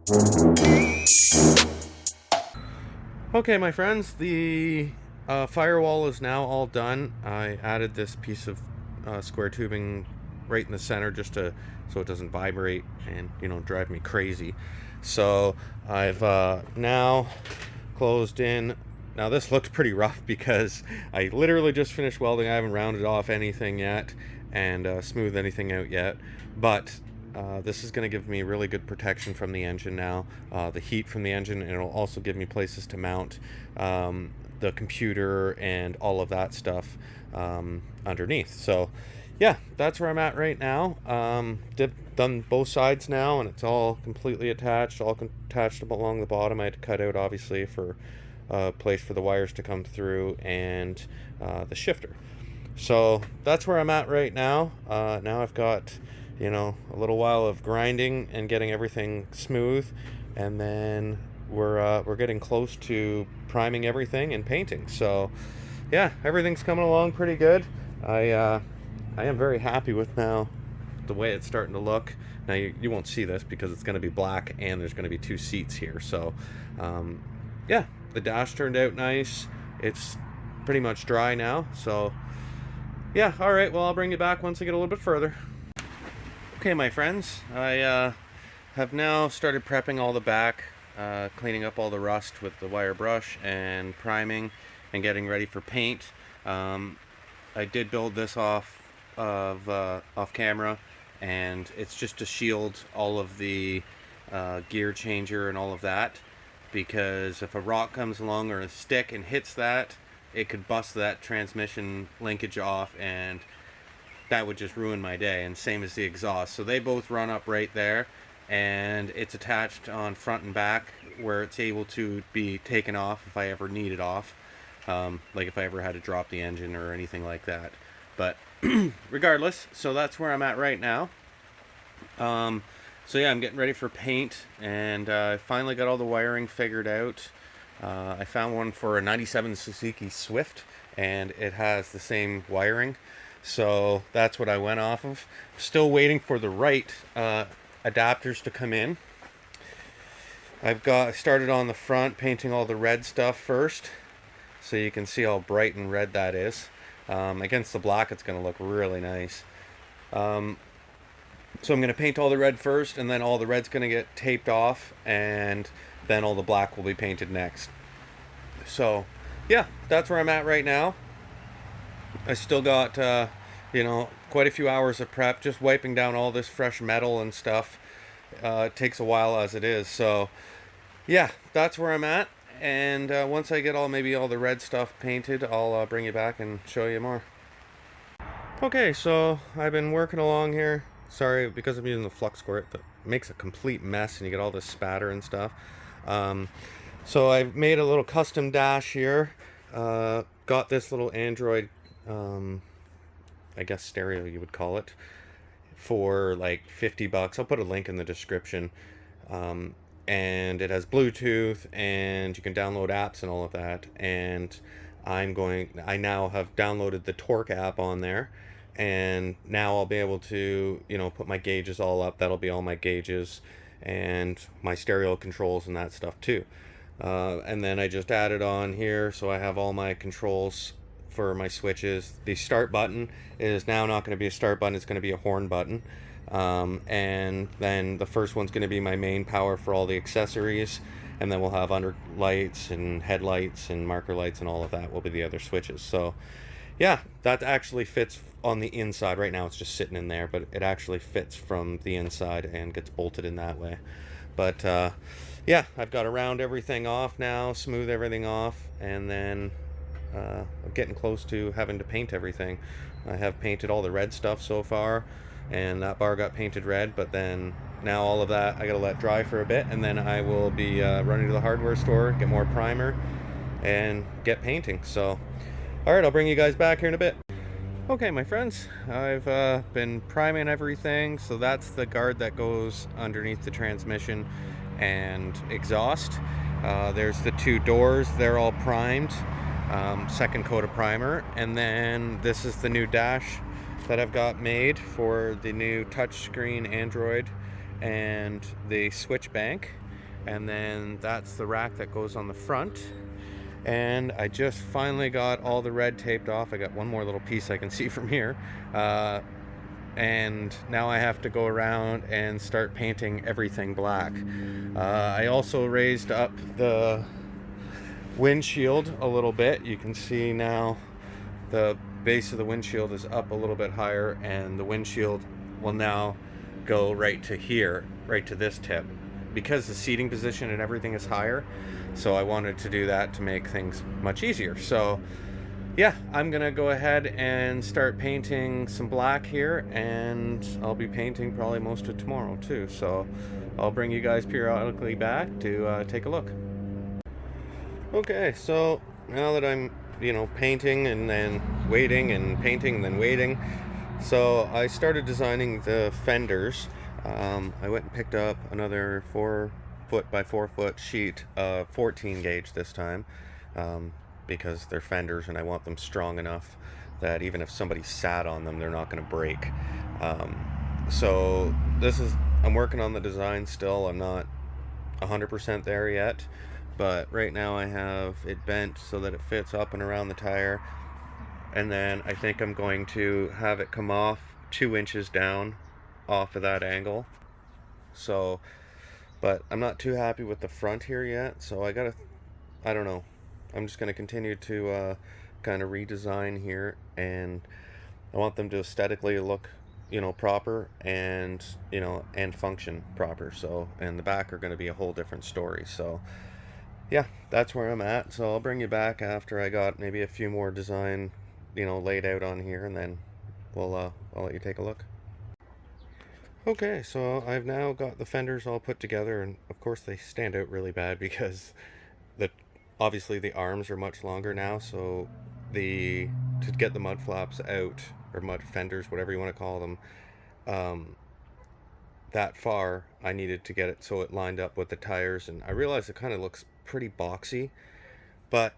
Okay, my friends, the firewall is now all done. I added this piece of square tubing right in the center just to so it doesn't vibrate and drive me crazy. So I've now closed in. Now this looks pretty rough because I literally just finished welding. I haven't rounded off anything yet and smoothed anything out yet, but this is going to give me really good protection from the engine now, the heat from the engine, and it'll also give me places to mount the computer and all of that stuff underneath. So yeah, that's where I'm at right now. Done both sides now, and it's all completely attached, attached along the bottom. I had to cut out, obviously, for a place for the wires to come through, and the shifter. So that's where I'm at right now. Now I've got a little while of grinding and getting everything smooth, and then we're getting close to priming everything and painting. So yeah, everything's coming along pretty good. I am very happy with now the way it's starting to look. Now you won't see this because it's going to be black and there's going to be two seats here. So yeah, the dash turned out nice. It's pretty much dry now. So yeah, all right, well, I'll bring you back once I get a little bit further. Okay, my friends, I have now started prepping all the back, cleaning up all the rust with the wire brush and priming and getting ready for paint. I did build this off camera, and it's just to shield all of the gear changer and all of that, because if a rock comes along or a stick and hits that, it could bust that transmission linkage off, and that would just ruin my day. And same as the exhaust. So they both run up right there, and it's attached on front and back where it's able to be taken off if I ever need it off, like if I ever had to drop the engine or anything like that. But regardless, so that's where I'm at right now. So yeah, I'm getting ready for paint, and I finally got all the wiring figured out. I found one for a 97 Suzuki Swift, and it has the same wiring. So that's what I went off of. Still waiting for the right adapters to come in. I started on the front painting all the red stuff first, so you can see how bright and red that is. Against the black, it's going to look really nice. So I'm going to paint all the red first, and then all the red's going to get taped off, and then all the black will be painted next. So yeah, that's where I'm at right now. I still got quite a few hours of prep, just wiping down all this fresh metal and stuff. It takes a while as it is. So yeah, that's where I'm at. And once I get maybe all the red stuff painted, I'll bring you back and show you more. Okay, so I've been working along here. Sorry, because I'm using the flux squirt, that makes a complete mess and you get all this spatter and stuff. So I've made a little custom dash here. Got this little Android, I guess stereo you would call it, for like $50. I'll put a link in the description. And it has Bluetooth, and you can download apps and all of that. And I now have downloaded the Torque app on there, and now I'll be able to put my gauges all up. That'll be all my gauges and my stereo controls and that stuff too. And then I just added on here, so I have all my controls for my switches. The start button is now not going to be a start button, it's going to be a horn button. And then the first one's going to be my main power for all the accessories, and then we'll have under lights and headlights and marker lights, and all of that will be the other switches. So yeah, that actually fits on the inside. Right now it's just sitting in there, but it actually fits from the inside and gets bolted in that way. But yeah, I've got to round everything off now, smooth everything off, and then I'm getting close to having to paint everything. I have painted all the red stuff so far, and that bar got painted red, but then now all of that I gotta let dry for a bit, and then I will be running to the hardware store, get more primer, and get painting. So alright, I'll bring you guys back here in a bit. Okay, my friends, I've been priming everything. So that's the guard that goes underneath the transmission and exhaust. There's the two doors, they're all primed, second coat of primer, and then this is the new dash that I've got made for the new touchscreen Android and the switch bank. and then that's the rack that goes on the front. And I just finally got all the red taped off. I got one more little piece I can see from here. And now I have to go around and start painting everything black. I also raised up the windshield a little bit. You can see now the base of the windshield is up a little bit higher, and the windshield will now go right to here, right to this tip, because the seating position and everything is higher. So I wanted to do that to make things much easier. So yeah, I'm gonna go ahead and start painting some black here, and I'll be painting probably most of tomorrow too. So I'll bring you guys periodically back to take a look. Okay, so now that I'm, painting and then waiting and painting and then waiting, so I started designing the fenders. I went and picked up another 4-foot by 4-foot sheet, 14 gauge this time, because they're fenders and I want them strong enough that even if somebody sat on them, they're not going to break. So I'm working on the design still. I'm not 100% there yet, but right now I have it bent so that it fits up and around the tire, and then I think I'm going to have it come off 2 inches down off of that angle. So, but I'm not too happy with the front here yet, so I don't know, I'm just going to continue to kind of redesign here, and I want them to aesthetically look proper, and and function proper. So, and the back are going to be a whole different story. So yeah, that's where I'm at. So I'll bring you back after I got maybe a few more design laid out on here, and then I'll let you take a look. Okay, so I've now got the fenders all put together, and of course they stand out really bad because obviously the arms are much longer now, so to get the mud flaps out, or mud fenders, whatever you want to call them, that far, I needed to get it so it lined up with the tires, and I realized it kind of looks pretty boxy, but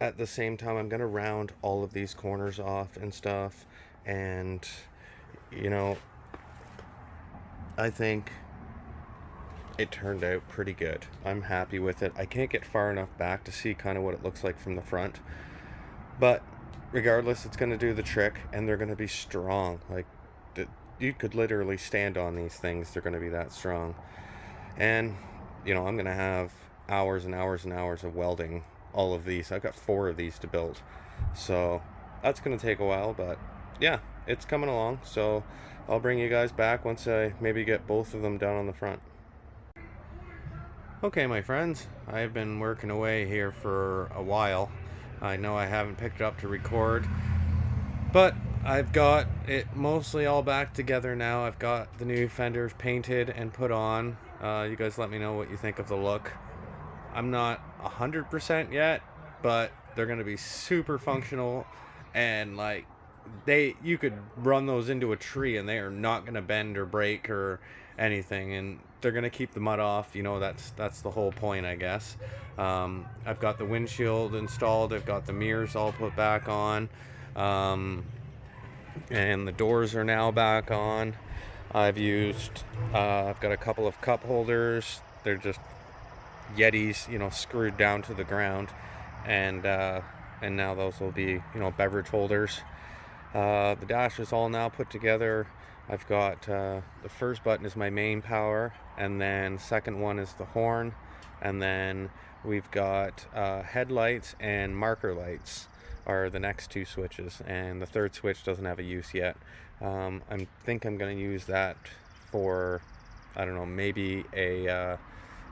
at the same time I'm going to round all of these corners off and stuff, and I think it turned out pretty good. I'm happy with it. I can't get far enough back to see kind of what it looks like from the front, but regardless, it's going to do the trick, and they're going to be strong. Like, you could literally stand on these things. They're going to be that strong. And I'm going to have hours and hours and hours of welding all of these. I've got 4 of these to build, so that's going to take a while, but yeah, it's coming along. So I'll bring you guys back once I maybe get both of them down on the front. Okay, my friends, I've been working away here for a while. I know I haven't picked it up to record, but I've got it mostly all back together now. I've got the new fenders painted and put on. You guys let me know what you think of the look. I'm not 100% yet, but they're going to be super functional, and like you could run those into a tree and they are not going to bend or break or anything, and they're going to keep the mud off. That's the whole point, I guess. I've got the windshield installed. I've got the mirrors all put back on, and the doors are now back on. I've got a couple of cup holders. They're just Yetis, screwed down to the ground, and now those will be, beverage holders. The dash is all now put together. I've got the first button is my main power, and then second one is the horn, and then we've got headlights and marker lights are the next 2 switches, and the third switch doesn't have a use yet. I think I'm going to use that for, I don't know, maybe a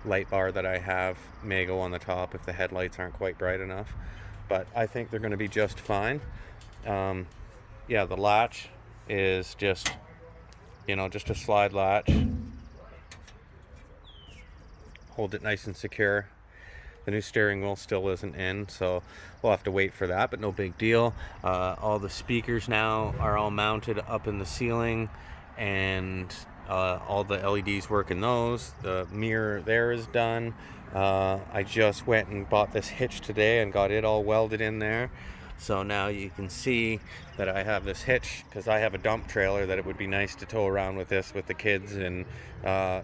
light bar that I have may go on the top if the headlights aren't quite bright enough, but I think they're going to be just fine. Yeah, the latch is just a slide latch. Hold it nice and secure. The new steering wheel still isn't in, so we'll have to wait for that, but no big deal. All the speakers now are all mounted up in the ceiling, and all the LEDs work in those. The mirror there is done. I just went and bought this hitch today and got it all welded in there. So now you can see that I have this hitch because I have a dump trailer that it would be nice to tow around with this with the kids, and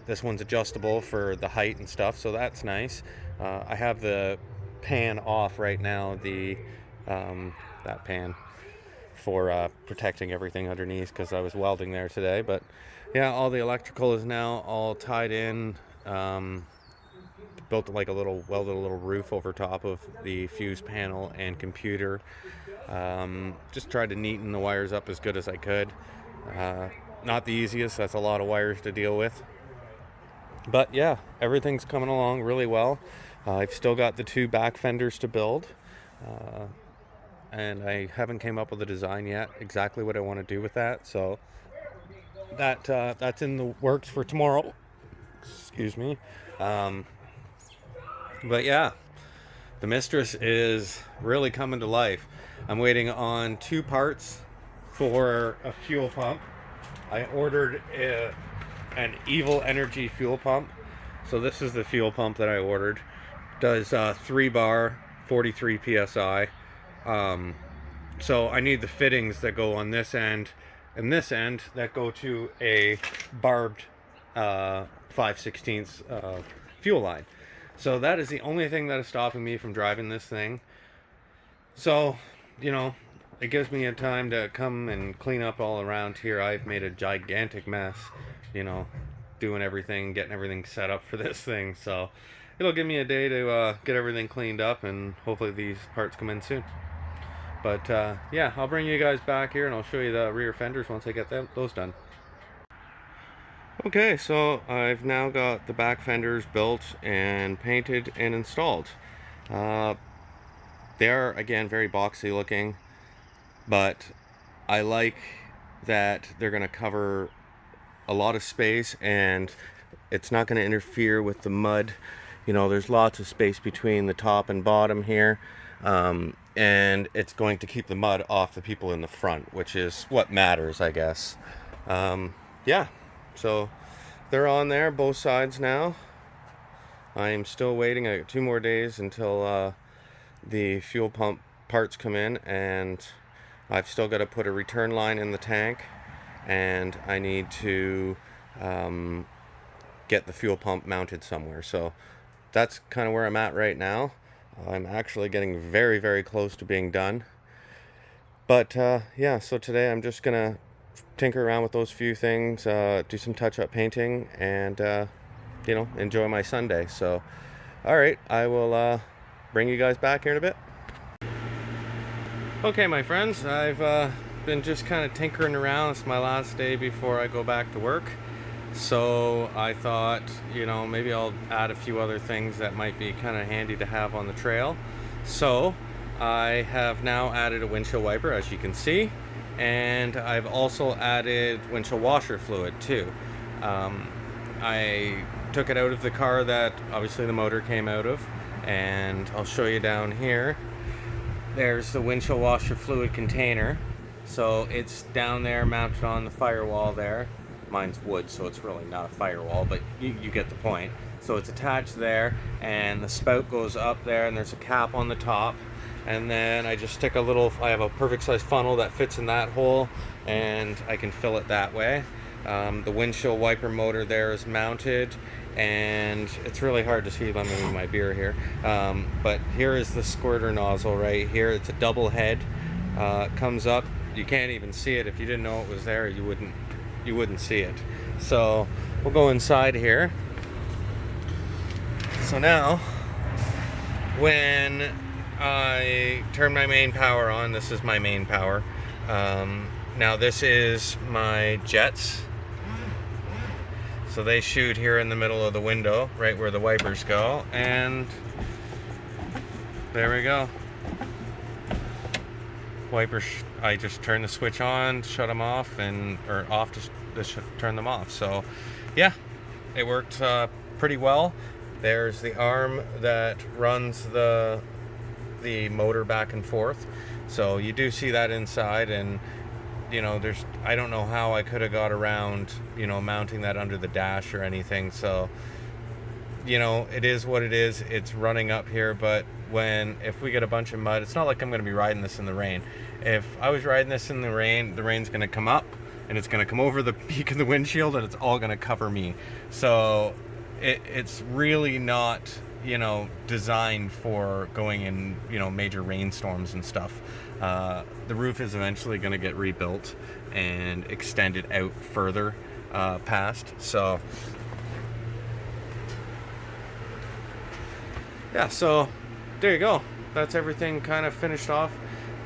this one's adjustable for the height and stuff, so that's nice. I have the pan off right now, the that pan for protecting everything underneath because I was welding there today. But yeah, all the electrical is now all tied in. Built like welded a little roof over top of the fuse panel and computer. Just tried to neaten the wires up as good as I could. Not the easiest, that's a lot of wires to deal with. But yeah, everything's coming along really well. I've still got the 2 back fenders to build. And I haven't came up with a design yet, exactly what I want to do with that. So that's in the works for tomorrow. Excuse me. But yeah, the Mistress is really coming to life. I'm waiting on 2 parts for a fuel pump. I ordered an Evil Energy fuel pump. So this is the fuel pump that I ordered. Does 3 bar, 43 psi. So I need the fittings that go on this end and this end that go to a barbed 5/16 fuel line. So that is the only thing that is stopping me from driving this thing. So, you know, it gives me a time to come and clean up all around here. I've made a gigantic mess, you know, doing everything, getting everything set up for this thing. So it'll give me a day to get everything cleaned up, and hopefully these parts come in soon. But yeah, I'll bring you guys back here and I'll show you the rear fenders once I get those done. Okay, so I've now got the back fenders built and painted and installed. They are, again, very boxy looking, but I like that they're going to cover a lot of space and it's not going to interfere with the mud. You know, there's lots of space between the top and bottom here, and it's going to keep the mud off the people in the front, which is what matters, I guess. Yeah, so they're on there, both sides now. I'm still waiting. I got 2 more days until the fuel pump parts come in, and I've still got to put a return line in the tank, and I need to get the fuel pump mounted somewhere. So that's kind of where I'm at right now. I'm actually getting very, very close to being done. But yeah, so today I'm just gonna tinker around with those few things, do some touch-up painting, and you know, enjoy my Sunday. So all right, I will bring you guys back here in a bit. Okay, my friends, I've been just kind of tinkering around. It's my last day before I go back to work, so I thought, you know, maybe I'll add a few other things that might be kind of handy to have on the trail. So I have now added a windshield wiper, as you can see, and I've also added windshield washer fluid too. I took it out of the car that obviously the motor came out of, and I'll show you down here. There's the windshield washer fluid container. So it's down there mounted on the firewall there. Mine's wood, so it's really not a firewall, but you get the point. So it's attached there, and the spout goes up there, and there's a cap on the top. And then I just stick I have a perfect size funnel that fits in that hole, and I can fill it that way. The windshield wiper motor there is mounted, and it's really hard to see. I'm moving my beer here, but here is the squirter nozzle right here. It's a double head. It comes up. You can't even see it. If you didn't know it was there, you wouldn't see it. So we'll go inside here. So now, when I turn my main power on, this is my main power. Now this is my jets. So they shoot here in the middle of the window, right where the wipers go, and there we go. Wipers, I just turn the switch on, shut them off, or off to turn them off. So yeah, it worked pretty well. There's the arm that runs the motor back and forth. So you do see that inside, and you know, I don't know how I could have got around, you know, mounting that under the dash or anything. So you know, it is what it is. It's running up here, but if we get a bunch of mud, it's not like I'm going to be riding this in the rain. If I was riding this in the rain's going to come up and it's going to come over the peak of the windshield and it's all going to cover me. So it's really not, you know, designed for going in, you know, major rainstorms and stuff. The roof is eventually going to get rebuilt and extended out further past. So yeah, so there you go. That's everything kind of finished off.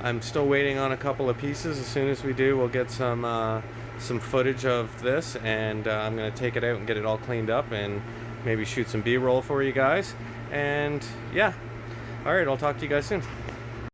I'm still waiting on a couple of pieces. As soon as we do, we'll get some footage of this, and I'm going to take it out and get it all cleaned up and maybe shoot some B-roll for you guys. And yeah, all right, I'll talk to you guys soon.